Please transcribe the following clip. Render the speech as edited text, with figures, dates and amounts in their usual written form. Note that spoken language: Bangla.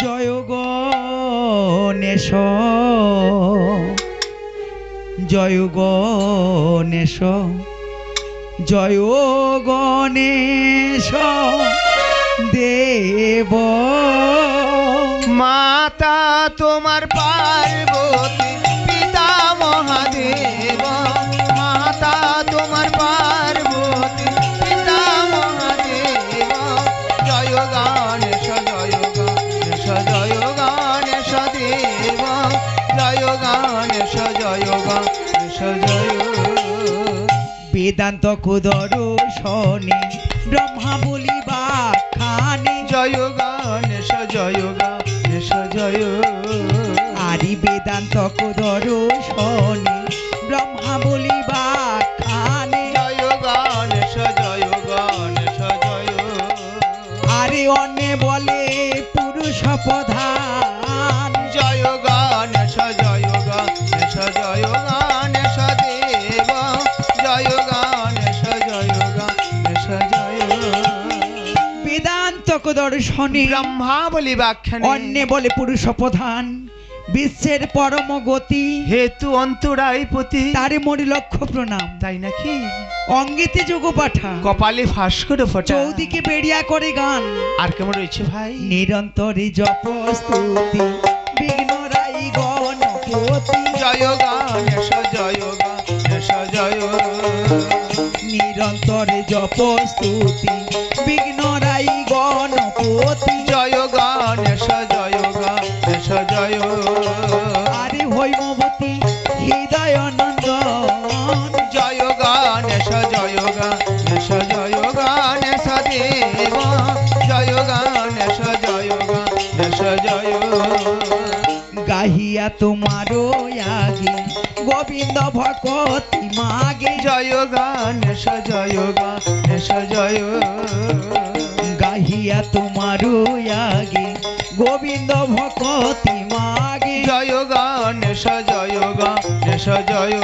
জয় গণেশ জয় গণেশ জয় গণেশ দেব। মাতা তোমার পার্বতী পিতা মহাদেব, মাতা তোমার পার্বতী পিতা মহাদেব। জয় গণেশ জয় গণেশ জয় গণেশ দেব, জয় গণেশ জয় গণেশ জয়। বেদান্ত কুদর্শনে ব্রহ্মা বলি বাখানে জয় গণেশ জয় গণেশ জয়। আরি বেদান্ত কুদর্শনে ব্রহ্মা বলি বাখানে জয় গণেশ জয় গণেশ জয়। আরে অন্যে বলে পুরুষ প্রধান। জয় গণেশ জয় গণেশ জয় গণেশ দেব, জয় গণেশ জয় গণেশ জয়। বেদান্ত কুদর্শনে ব্রহ্মা বলি ব্যাখ্যানে অন্যে বলে পুরুষ প্রধান, বিশ্বের পরম গতি হেতু অন্তরায়পতি। তারে মরি লক্ষ্য প্রণাম। তাই নাকি? অঙ্গিতে যোগ পাঠা, কপালে ফাঁস করে ফোটা, চৌদিকে বেড়িয়া করে গান। আর কেমন রয়েছে ভাই? নিরন্তরে জপ স্তুতি বিঘ্নরাই গণপতি। জয় গণেশ জয় গণেশ জয়। নিরন্তরে জপ স্তুতি বিঘ্নরাই গণপতি। জয় গণেশ জয় গণেশ জয়। আরে হৈমবতী হৃদয় নন্দন। জয় গণেশ জয় গণেশ জয় গণেশ দেব, জয় গণেশ জয় গণেশ জয়। গাহিয়া তোমার আগে গোবিন্দ ভকতি মাগে। জয় গণেশ জয় গণেশ জয়। গাহিয়া তোমার আগে গোবিন্দ ভকতি মাগে। জয় গণেশ জয় গণেশ জয়।